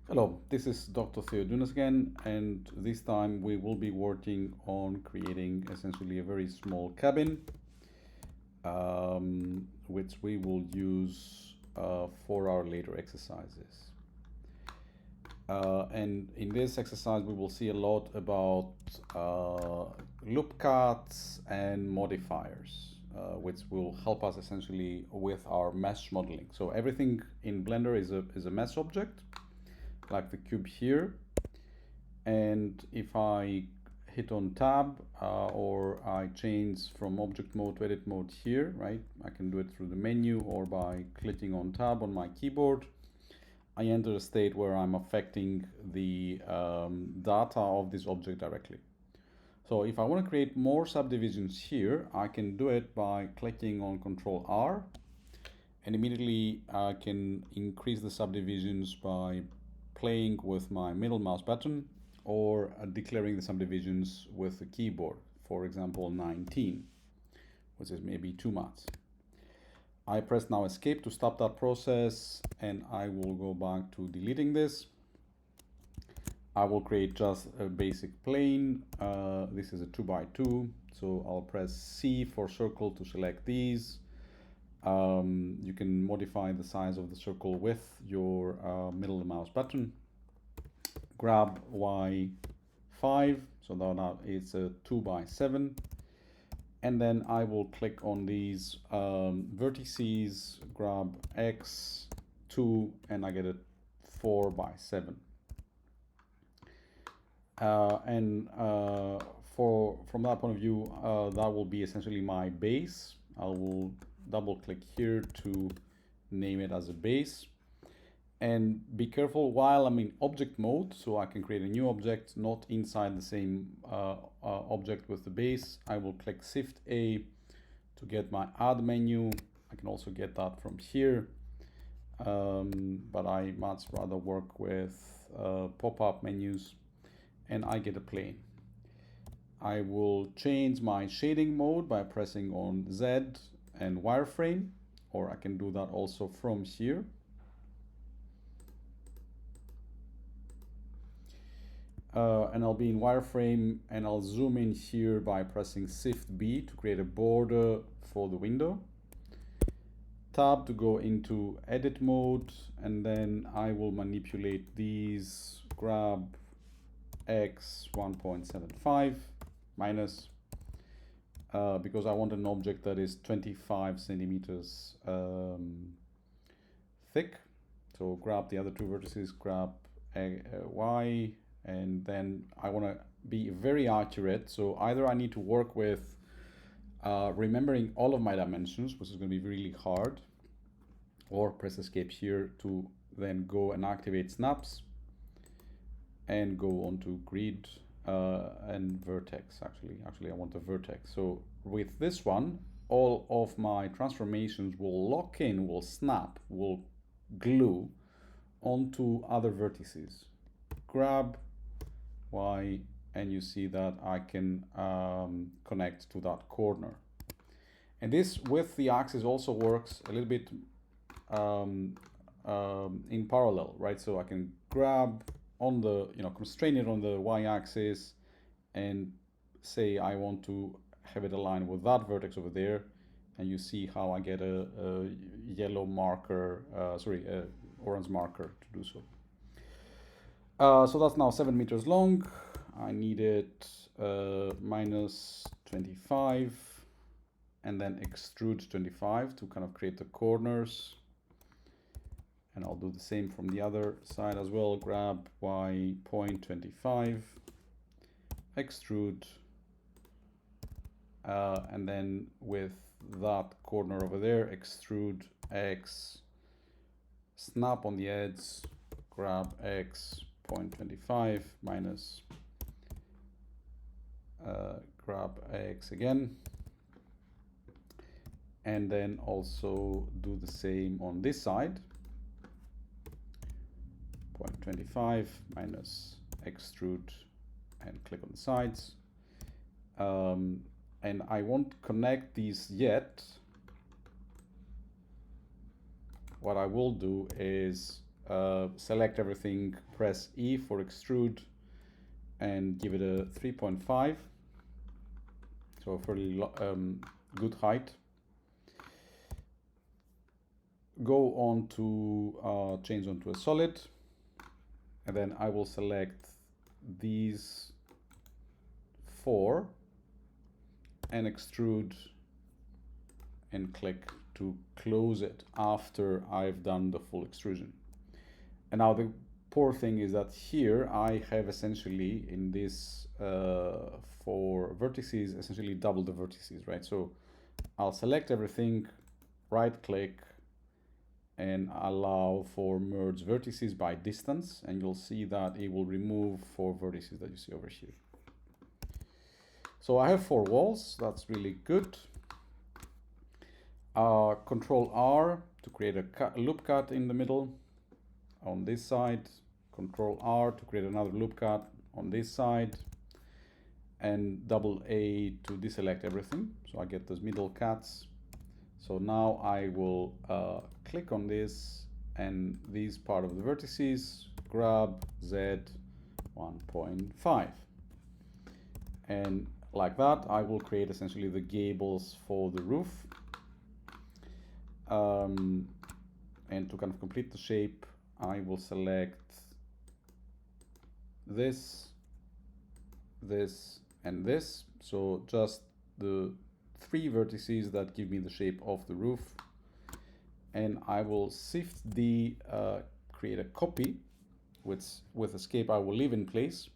Hello, this is Dr. Theodunas again, and this time we will be working on creating essentially a very small cabin, which we will use for our later exercises. And in this exercise, we will see a lot about loop cuts and modifiers, which will help us essentially with our mesh modeling. So everything in Blender is a mesh object, like the cube here. And if I hit on tab or I change from object mode to edit mode here, right? I can do it through the menu or by clicking on tab on my keyboard. I enter a state where I'm affecting the data of this object directly. So if I want to create more subdivisions here, I can do it by clicking on Control R, and immediately I can increase the subdivisions by playing with my middle mouse button or declaring the subdivisions with the keyboard. For example, 19, which is maybe too much. I press now escape to stop that process, and I will go back to deleting this. I will create just a basic plane. This is a 2x2, so I'll press C for circle to select these. You can modify the size of the circle with your middle mouse button. Grab Y5, so now it's a 2x7. And then I will click on these vertices, grab X2, and I get a 4x7. From that point of view, that will be essentially my base. I will double click here to name it as a base. And be careful while I'm in object mode, so I can create a new object, not inside the same object with the base. I will click Shift A to get my add menu. I can also get that from here, but I much rather work with pop-up menus, and I get a plane. I will change my shading mode by pressing on Z and wireframe, or I can do that also from here. And I'll be in wireframe, and I'll zoom in here by pressing Shift B to create a border for the window. Tab to go into edit mode, and then I will manipulate these, grab X 1.75 minus, because I want an object that is 25 centimeters thick. So grab the other two vertices, grab Y, and then I want to be very accurate. So either I need to work with remembering all of my dimensions, which is going to be really hard, or press escape here to then go and activate snaps and go onto grid and vertex. Actually I want a vertex. So with this one, all of my transformations will lock in, will snap, will glue onto other vertices. Grab Y, and you see that I can connect to that corner. And this with the axis also works a little bit in parallel, right? So I can grab on the, constrain it on the Y-axis and say I want to have it aligned with that vertex over there, and you see how I get a yellow marker, orange marker to do so. So that's now 7 meters long. I need it minus 25, and then extrude 25 to kind of create the corners. And I'll do the same from the other side as well. Grab Y 0.25, extrude, and then with that corner over there, extrude X, snap on the edge, grab X 0.25 minus, grab X again, and then also do the same on this side. 0.25 minus extrude, and click on the sides. And I won't connect these yet. What I will do is select everything, press E for extrude, and give it a 3.5. So a fairly good height. Go on to change onto a solid, and then I will select these 4 and extrude and click to close it after I've done the full extrusion. And now the poor thing is that here I have essentially in this 4 vertices essentially double the vertices, right? So I'll select everything, right click, and allow for merge vertices by distance, and you'll see that it will remove 4 vertices that you see over here. So I have 4 walls, that's really good. Control R to create a loop cut in the middle on this side, Control R to create another loop cut on this side, and double A to deselect everything, so I get those middle cuts. So now I will click on this, and these part of the vertices, grab Z 1.5. And like that, I will create essentially the gables for the roof. And to kind of complete the shape, I will select this, this, and this. So just the 3 vertices that give me the shape of the roof. And I will Shift D, create a copy, with escape I will leave in place.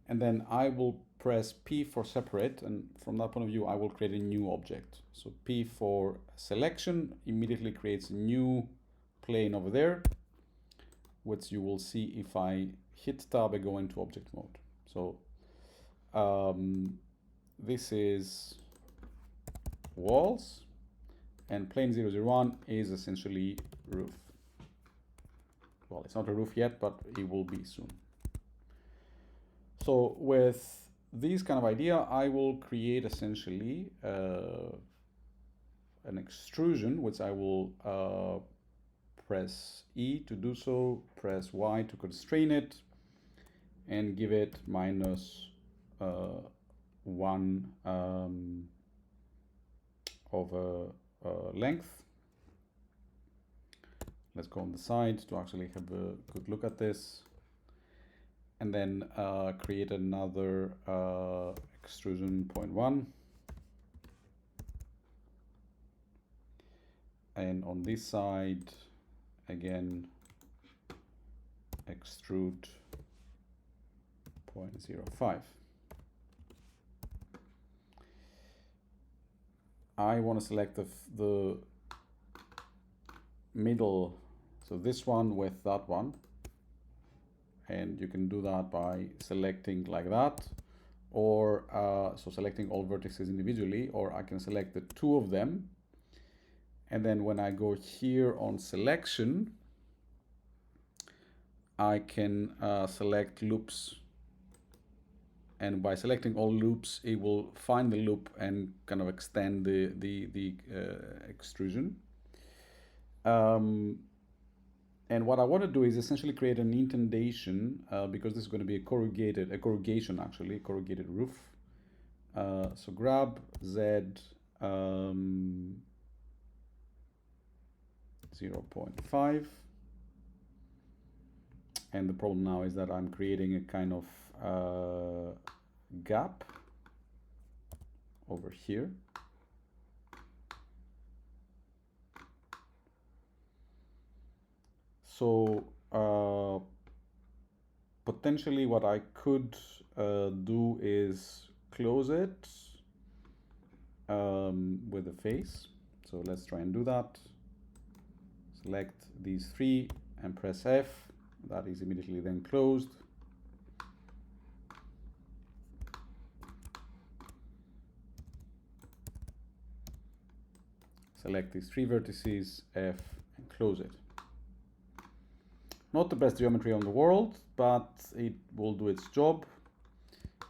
And then I will press P for separate, and from that point of view I will create a new object. So P for selection immediately creates a new plane over there, which you will see if I hit tab and go into object mode. So this is walls, and plane 001 is essentially roof. Well, it's not a roof yet, but it will be soon. So with this kind of idea, I will create essentially an extrusion, which I will press E to do so, press Y to constrain it, and give it -1 of length. Let's go on the side to actually have a good look at this. And then create another extrusion 0.1. And on this side, again, extrude 0.05. I want to select the middle, so this one with that one. And you can do that by selecting like that, or so selecting all vertices individually, or I can select the 2 of them. And then when I go here on selection, I can select loops. And by selecting all loops, it will find the loop and kind of extend the extrusion. And what I want to do is essentially create an indentation, because this is going to be a corrugated roof. So grab Z 0.5. And the problem now is that I'm creating a kind of gap over here. So potentially what I could do is close it with a face. So let's try and do that. Select these 3 and press F. That is immediately then closed. Select these 3 vertices, F, and close it. Not the best geometry on the world, but it will do its job.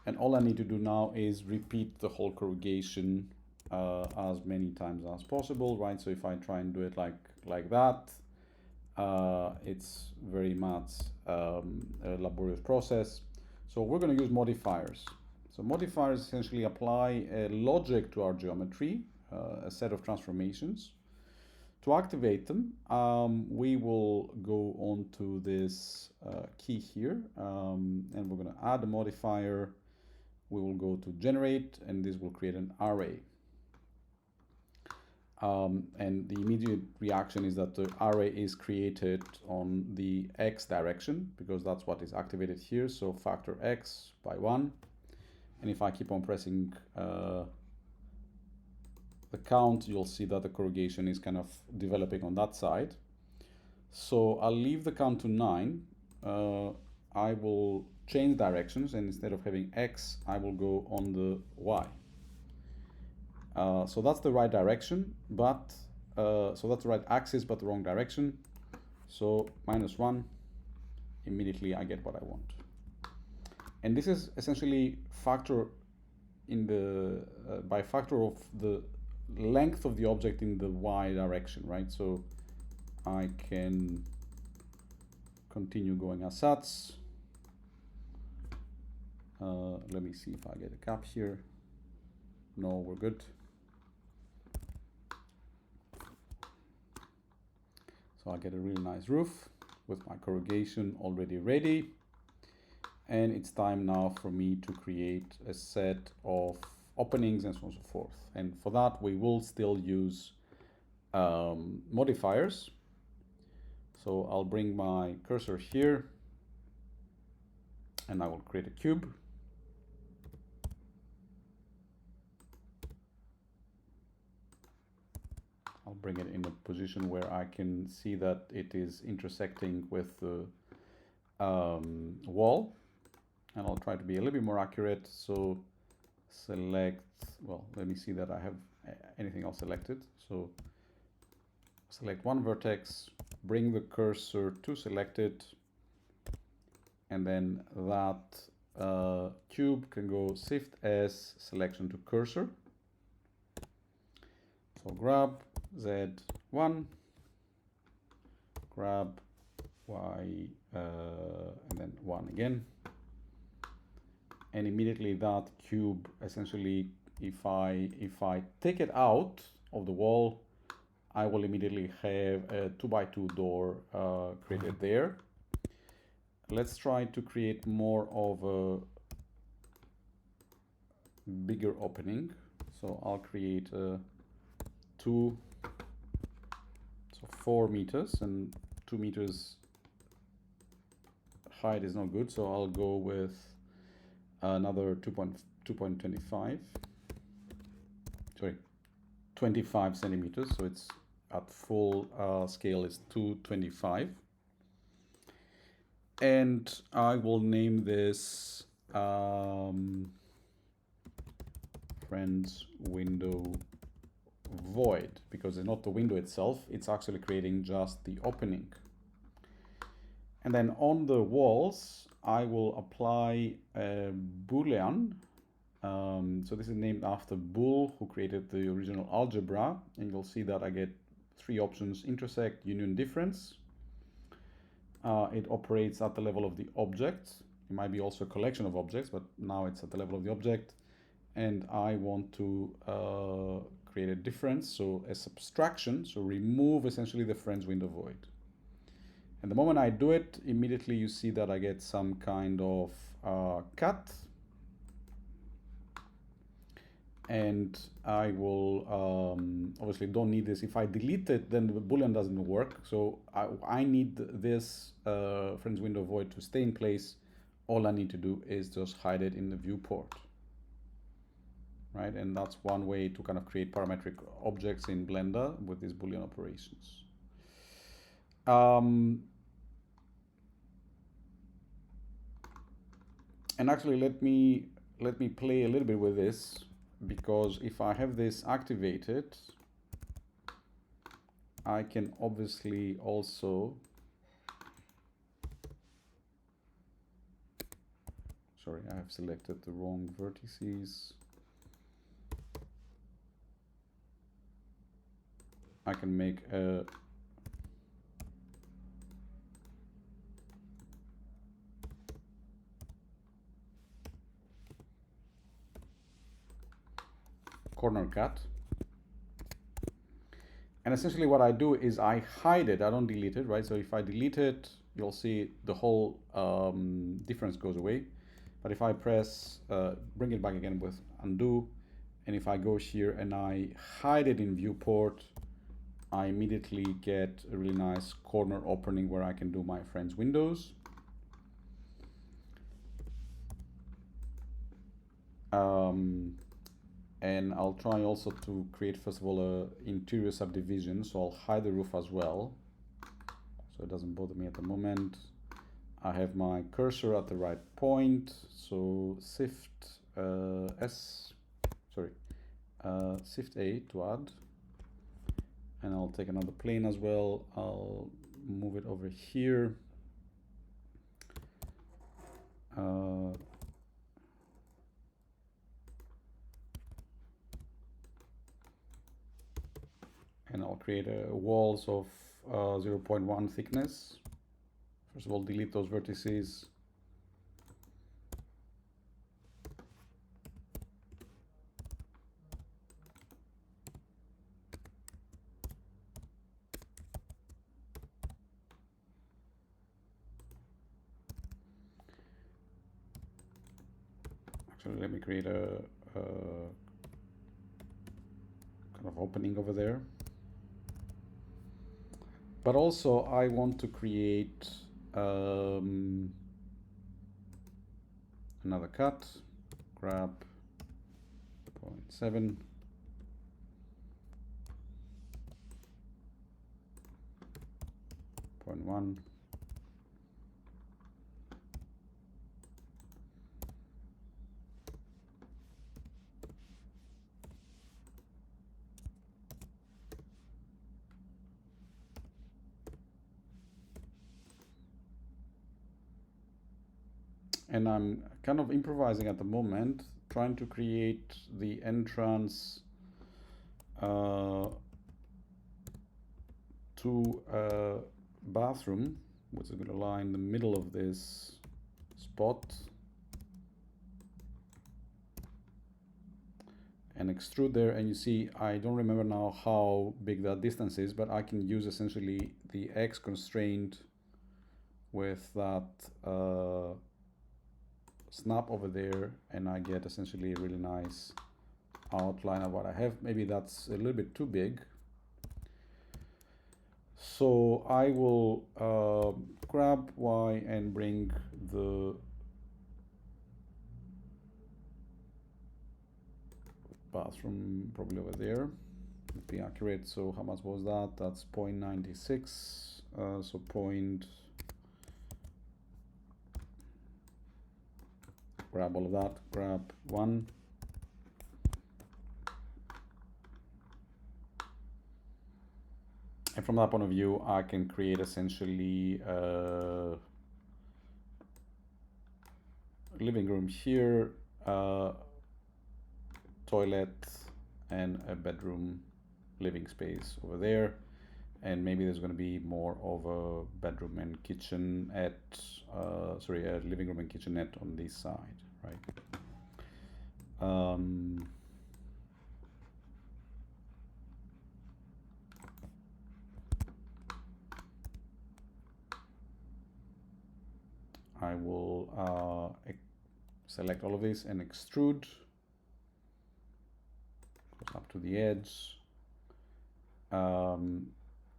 And all I need to do now is repeat the whole corrugation as many times as possible, right? So if I try and do it like that, It's very much a laborious process. So we're going to use modifiers. So modifiers essentially apply a logic to our geometry, a set of transformations. To activate them, we will go on to this key here, and we're going to add a modifier. We will go to generate, and this will create an array. And the immediate reaction is that the array is created on the x direction, because that's what is activated here. So factor x by 1. And if I keep on pressing the count, you'll see that the corrugation is kind of developing on that side. So I'll leave the count to 9. I will change directions, and instead of having x, I will go on the y. So that's the right direction, but so that's the right axis, but the wrong direction. So -1, immediately I get what I want. And this is essentially factor in the by factor of the length of the object in the y direction, right? So I can continue going as such. Let me see if I get a cap here. No, we're good. So I get a really nice roof with my corrugation already ready. And it's time now for me to create a set of openings and so on and so forth. And for that, we will still use modifiers. So I'll bring my cursor here, and I will create a cube. I'll bring it in a position where I can see that it is intersecting with the wall. And I'll try to be a little bit more accurate. So select, well, let me see that I have anything else selected. So select one vertex, bring the cursor to selected, and then that cube can go Shift S selection to cursor. So grab Z1, grab Y, and then 1 again. And immediately that cube, essentially, if I take it out of the wall, I will immediately have a 2x2 door created there. Let's try to create more of a bigger opening. So I'll create a 4 meters, and 2 meters height is not good. So I'll go with another 2.25, sorry, 25 centimeters. So it's at full scale is 225. And I will name this friend's window void, because it's not the window itself, it's actually creating just the opening. And then on the walls, I will apply a Boolean. So this is named after Boole, who created the original algebra. And you'll see that I get 3 options: intersect, union, difference. It operates at the level of the object. It might be also a collection of objects, but now it's at the level of the object. And I want to create a difference, so a subtraction, so remove essentially the friend's window void. And the moment I do it, immediately you see that I get some kind of cut. And I will obviously don't need this. If I delete it, then the Boolean doesn't work. So I need this friend's window void to stay in place. All I need to do is just hide it in the viewport. Right, and that's one way to kind of create parametric objects in Blender with these Boolean operations. And actually, let me play a little bit with this, because if I have this activated, I can obviously also, sorry, I have selected the wrong vertices. I can make a corner cut. And essentially what I do is I hide it, I don't delete it, right? So if I delete it, you'll see the whole difference goes away. But if I press, bring it back again with undo, and if I go here and I hide it in viewport, I immediately get a really nice corner opening where I can do my friend's windows. And I'll try also to create, first of all, a interior subdivision. So I'll hide the roof as well, so it doesn't bother me at the moment. I have my cursor at the right point, so Shift Shift A to add, and I'll take another plane as well. I'll move it over here. And I'll create walls of 0.1 thickness. First of all, delete those vertices. Actually, let me create a kind of opening over there. But also I want to create another cut, grab 0.7, .1, and I'm kind of improvising at the moment, trying to create the entrance to a bathroom, which is going to lie in the middle of this spot, and extrude there. And you see, I don't remember now how big that distance is, but I can use essentially the X constraint with that snap over there, and I get essentially a really nice outline of what I have. Maybe that's a little bit too big, so I will grab Y and bring the bathroom probably over there. Let's be accurate. So how much was that? That's 0.96. So grab all of that, grab 1. And from that point of view, I can create essentially a living room here, toilet, and a bedroom living space over there. And maybe there's going to be more of a bedroom and kitchenette, a living room and kitchenette on this side, right? I will select all of this and extrude, goes up to the edge.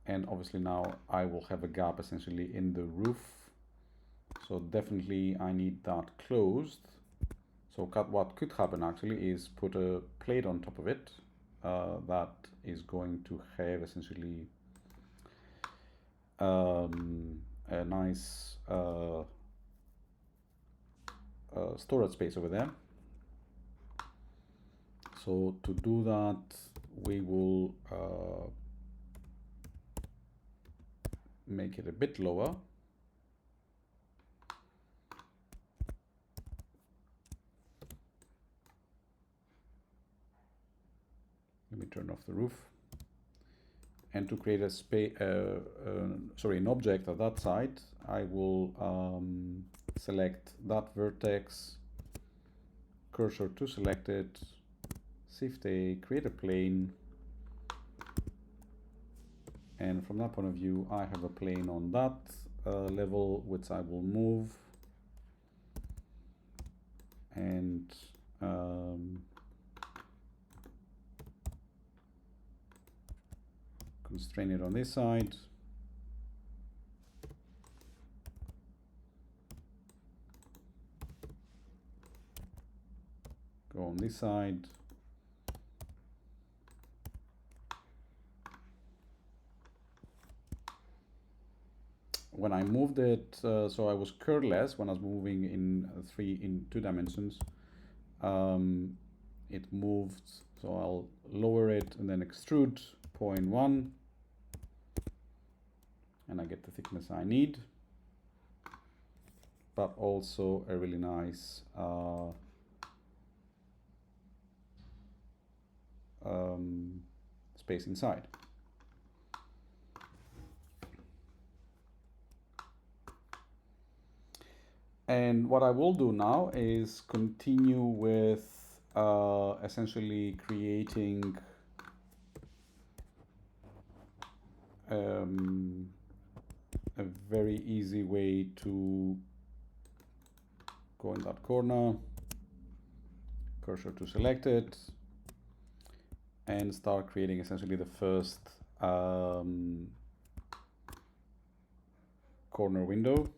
And obviously now I will have a gap essentially in the roof, so definitely I need that closed. So what could happen actually is put a plate on top of it that is going to have essentially a nice storage space over there. So to do that, we will make it a bit lower. Let me turn off the roof. And to create a space, an object at that side, I will select that vertex, cursor to select it, Shift A, create a plane. And from that point of view, I have a plane on that level, which I will move and constrain it on this side. Go on this side. When I moved it, so I was curveless when I was moving in 2 dimensions. It moved, so I'll lower it and then extrude 0.1, and I get the thickness I need, but also a really nice space inside. And what I will do now is continue with essentially creating a very easy way to go in that corner, cursor to select it, and start creating essentially the first corner window.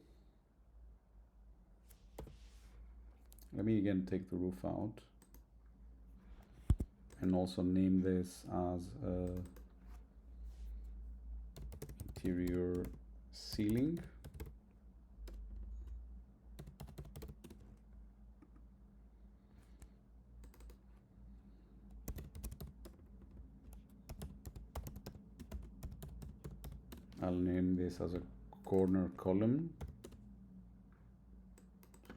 Let me again take the roof out and also name this as interior ceiling. I'll name this as a corner column.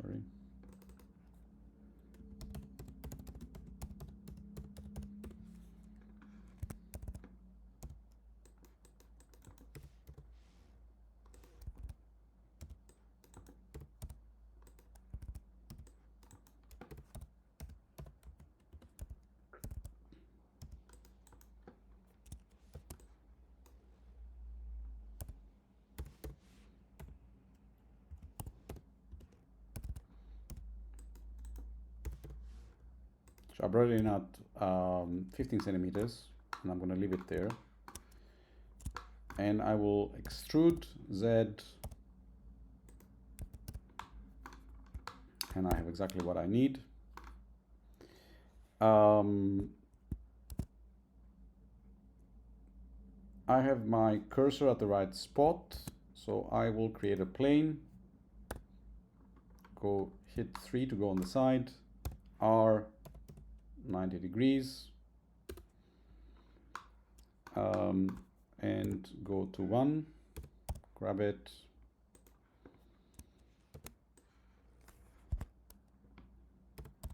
Sorry. So I brought it in at 15 centimeters, and I'm going to leave it there. And I will extrude Z, and I have exactly what I need. I have my cursor at the right spot, so I will create a plane. Go hit 3 to go on the side, R 90 degrees, and go to 1, grab it,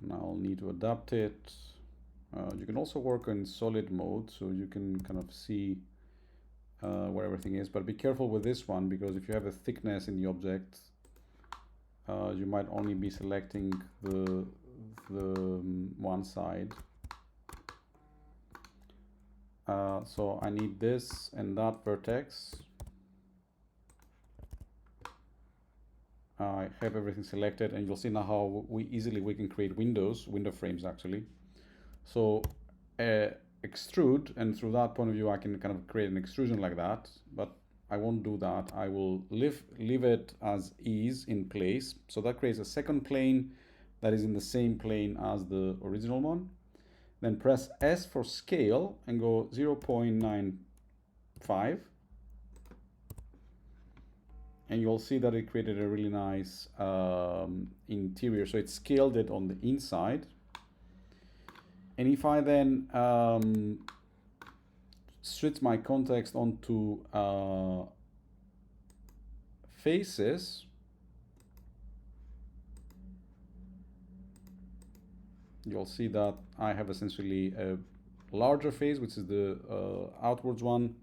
now I'll need to adapt it. You can also work in solid mode, so you can kind of see where everything is, but be careful with this one, because if you have a thickness in the object, you might only be selecting the one side. So I need this and that vertex. I have everything selected, and you'll see now how we can create window frames actually. So extrude, and through that point of view I can kind of create an extrusion like that, but I won't do that. I will leave it as is in place. So that creates a second plane that is in the same plane as the original one. Then press S for scale and go 0.95. And you'll see that it created a really nice interior. So it scaled it on the inside. And if I then switch my context onto faces, you'll see that I have essentially a larger face, which is the outwards one,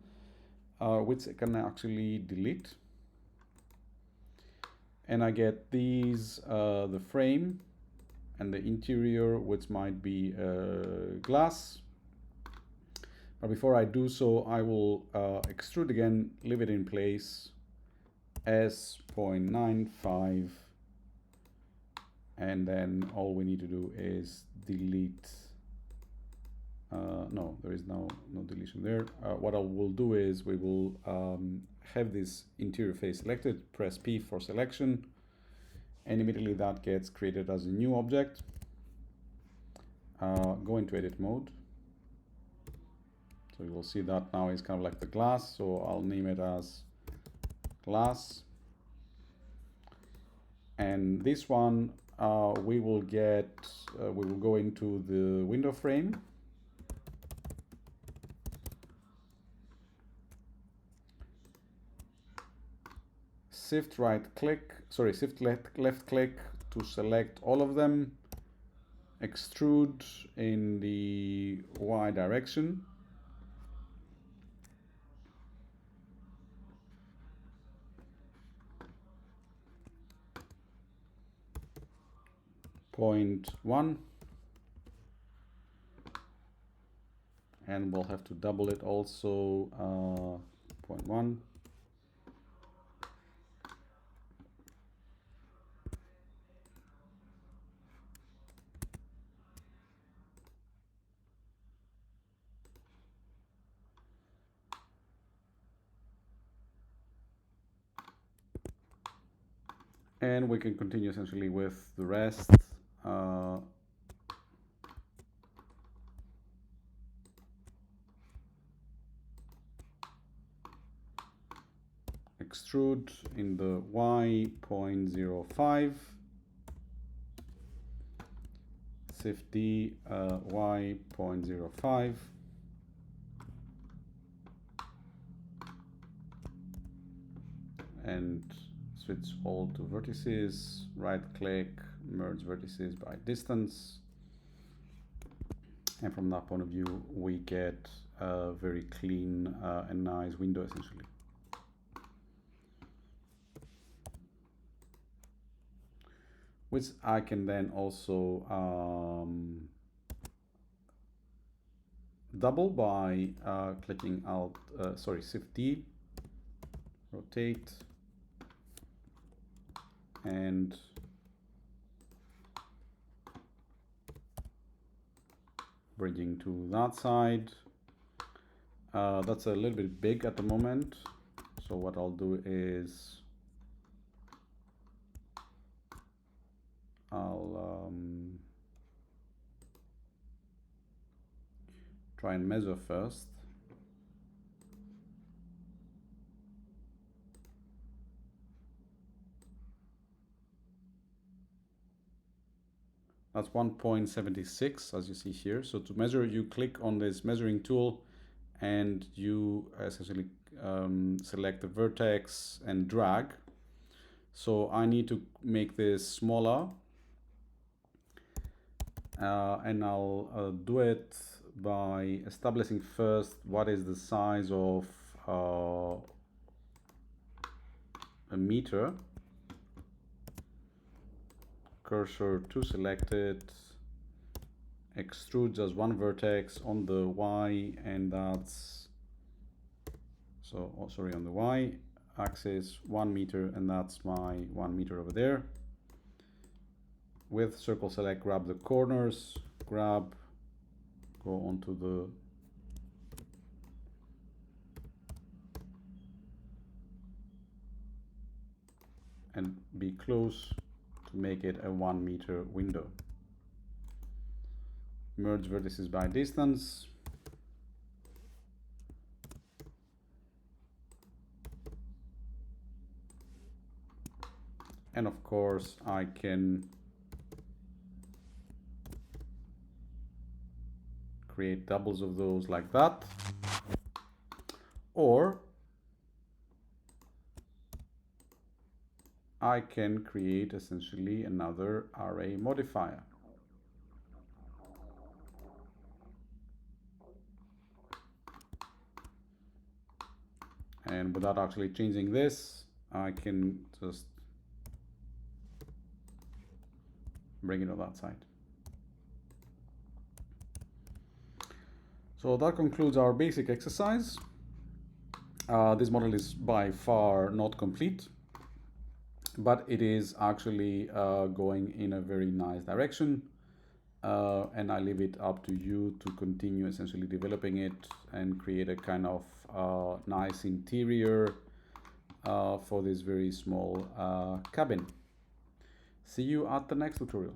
which I can actually delete. And I get these, the frame, and the interior, which might be glass. But before I do so, I will extrude again, leave it in place as 0.95, and then all we need to do is delete. No, there is no deletion there. What I will do is we will have this interior face selected, press P for selection, and immediately that gets created as a new object. Go into edit mode. So you will see that now is kind of like the glass, so I'll name it as glass. And this one we will go into the window frame. Shift left click to select all of them. Extrude in the Y direction. Point 1, and we'll have to double it also, 0.1. And we can continue essentially with the rest. Extrude in the Y 0.05, Shift D, Y 0.05, and switch all to vertices, right click, merge vertices by distance, and from that point of view we get a very clean and nice window essentially. Which I can then also double by clicking Shift D, rotate, and bridging to that side. That's a little bit big at the moment, so what I'll do is I'll try and measure first. That's 1.76 as you see here. So to measure, you click on this measuring tool and you essentially select the vertex and drag. So I need to make this smaller, and I'll do it by establishing first what is the size of a meter. Cursor to selected, extrude just one vertex on the Y, and that's on the Y axis 1 meter, and that's my 1 meter over there. With circle select, grab the corners, go onto the and be close to make it a 1 meter window. Merge vertices by distance. And of course I can create doubles of those like that, or I can create essentially another array modifier. And without actually changing this, I can just bring it on that side. So that concludes our basic exercise. This model is by far not complete, but it is actually going in a very nice direction. And I leave it up to you to continue essentially developing it and create a kind of nice interior for this very small cabin. See you at the next tutorial.